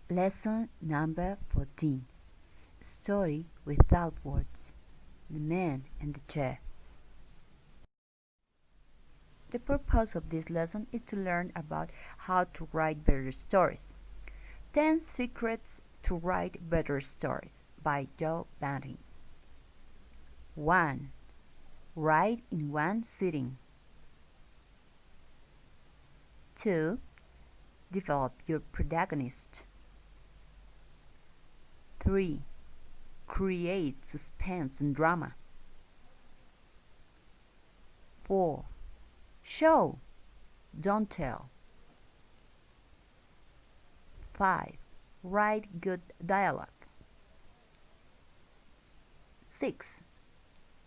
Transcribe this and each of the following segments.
Lesson number 14. Story without words. The man and the chair. The purpose of this lesson is to learn about how to write better stories. 10 Secrets to Write Better Stories by Joe Banting. 1. Write in one sitting. 2. Develop your protagonist. 3. Create suspense and drama. 4. Show, don't tell. 5. Write good dialogue. 6.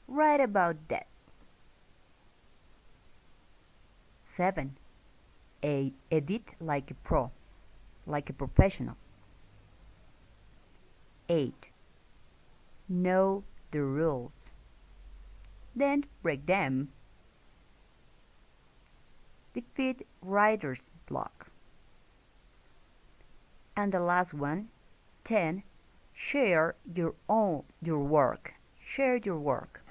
Write about death. 7. Edit like a pro, like a professional. 8. Know the rules, then break them. Defeat writer's block. And the last one, 10. Share your work. Share your work.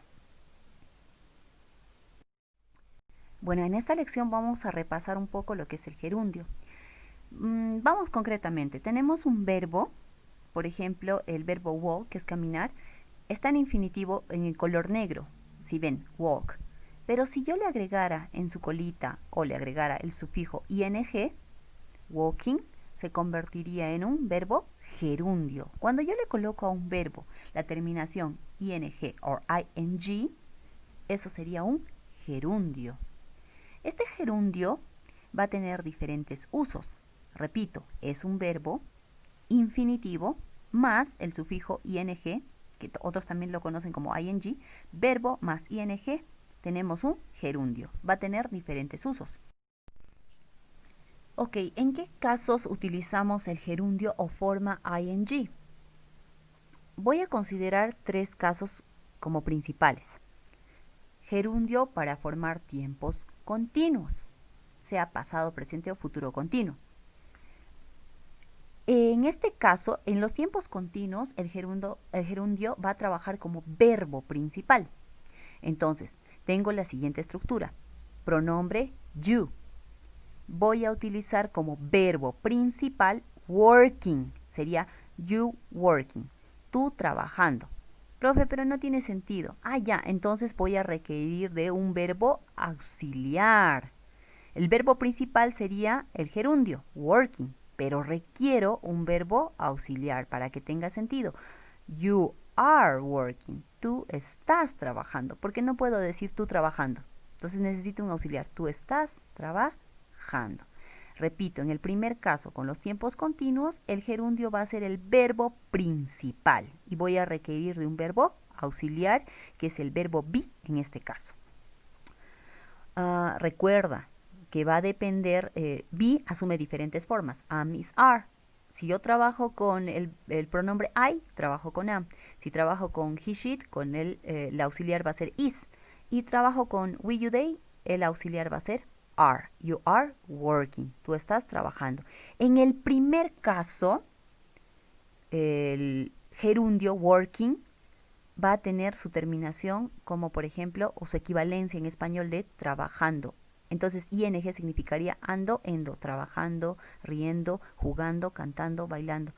Bueno, en esta lección vamos a repasar un poco lo que es el gerundio. Vamos concretamente. Tenemos un verbo, por ejemplo, el verbo walk, que es caminar, está en infinitivo en el color negro, si ven, walk. Pero si yo le agregara en su colita o le agregara el sufijo ing, walking, se convertiría en un verbo gerundio. Cuando yo le coloco a un verbo la terminación ing o ing, eso sería un gerundio. Este gerundio va a tener diferentes usos. Repito, es un verbo infinitivo más el sufijo ing, que otros también lo conocen como ing, verbo más ing, tenemos un gerundio. Va a tener diferentes usos. Ok, ¿en qué casos utilizamos el gerundio o forma ing? Voy a considerar 3 casos como principales. Gerundio para formar tiempos continuos, sea pasado, presente o futuro continuo. En este caso, en los tiempos continuos, el gerundio va a trabajar como verbo principal. Entonces, tengo la siguiente estructura. Pronombre you. Voy a utilizar como verbo principal working. Sería you working. Tú trabajando. Profe, pero no tiene sentido. Ya, entonces voy a requerir de un verbo auxiliar. El verbo principal sería el gerundio, working, pero requiero un verbo auxiliar para que tenga sentido. You are working. Tú estás trabajando. Porque no puedo decir tú trabajando. Entonces necesito un auxiliar. Tú estás trabajando. Repito, en el primer caso, con los tiempos continuos, el gerundio va a ser el verbo principal y voy a requerir de un verbo auxiliar, que es el verbo be en este caso. Recuerda que va a depender, be asume diferentes formas, am, is, are. Si yo trabajo con el pronombre I, trabajo con am. Si trabajo con he, she, con el auxiliar va a ser is. Y trabajo con we, you, they, el auxiliar va a ser are. You are working. Tú estás trabajando. En el primer caso, el gerundio working va a tener su terminación como, por ejemplo, o su equivalencia en español de trabajando. Entonces, ing significaría ando, endo, trabajando, riendo, jugando, cantando, bailando.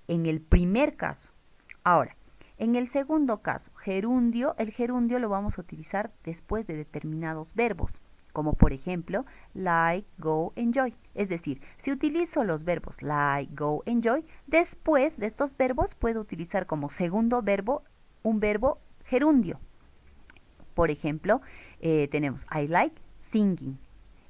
En el primer caso. Ahora, en el segundo caso, gerundio, el gerundio lo vamos a utilizar después de determinados verbos, como por ejemplo, like, go, enjoy. Es decir, si utilizo los verbos like, go, enjoy, después de estos verbos puedo utilizar como segundo verbo un verbo gerundio. Por ejemplo, tenemos I like singing.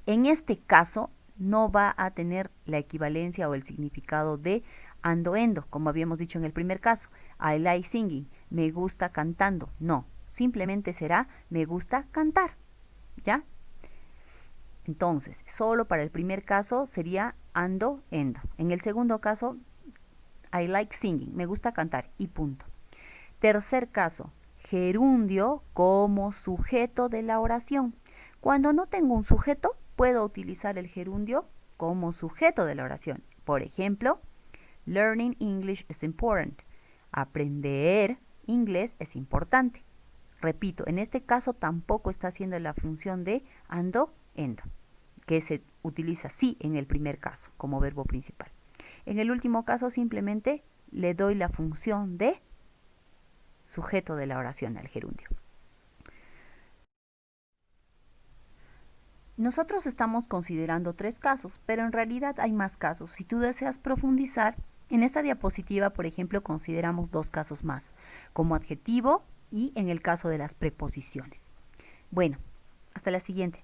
En este caso no va a tener la equivalencia o el significado de ando, endo, como habíamos dicho en el primer caso. I like singing, me gusta cantando. No, simplemente será me gusta cantar. ¿Ya? Entonces, solo para el primer caso sería ando, endo. En el segundo caso, I like singing, me gusta cantar y punto. Tercer caso, gerundio como sujeto de la oración. Cuando no tengo un sujeto, puedo utilizar el gerundio como sujeto de la oración. Por ejemplo, Learning English is important. Aprender inglés es importante. Repito, en este caso tampoco está haciendo la función de ando, endo, que se utiliza sí en el primer caso como verbo principal. En el último caso simplemente le doy la función de sujeto de la oración al gerundio. Nosotros estamos considerando 3 casos, pero en realidad hay más casos. Si tú deseas profundizar, en esta diapositiva, por ejemplo, consideramos 2 casos más, como adjetivo y en el caso de las preposiciones. Bueno, hasta la siguiente.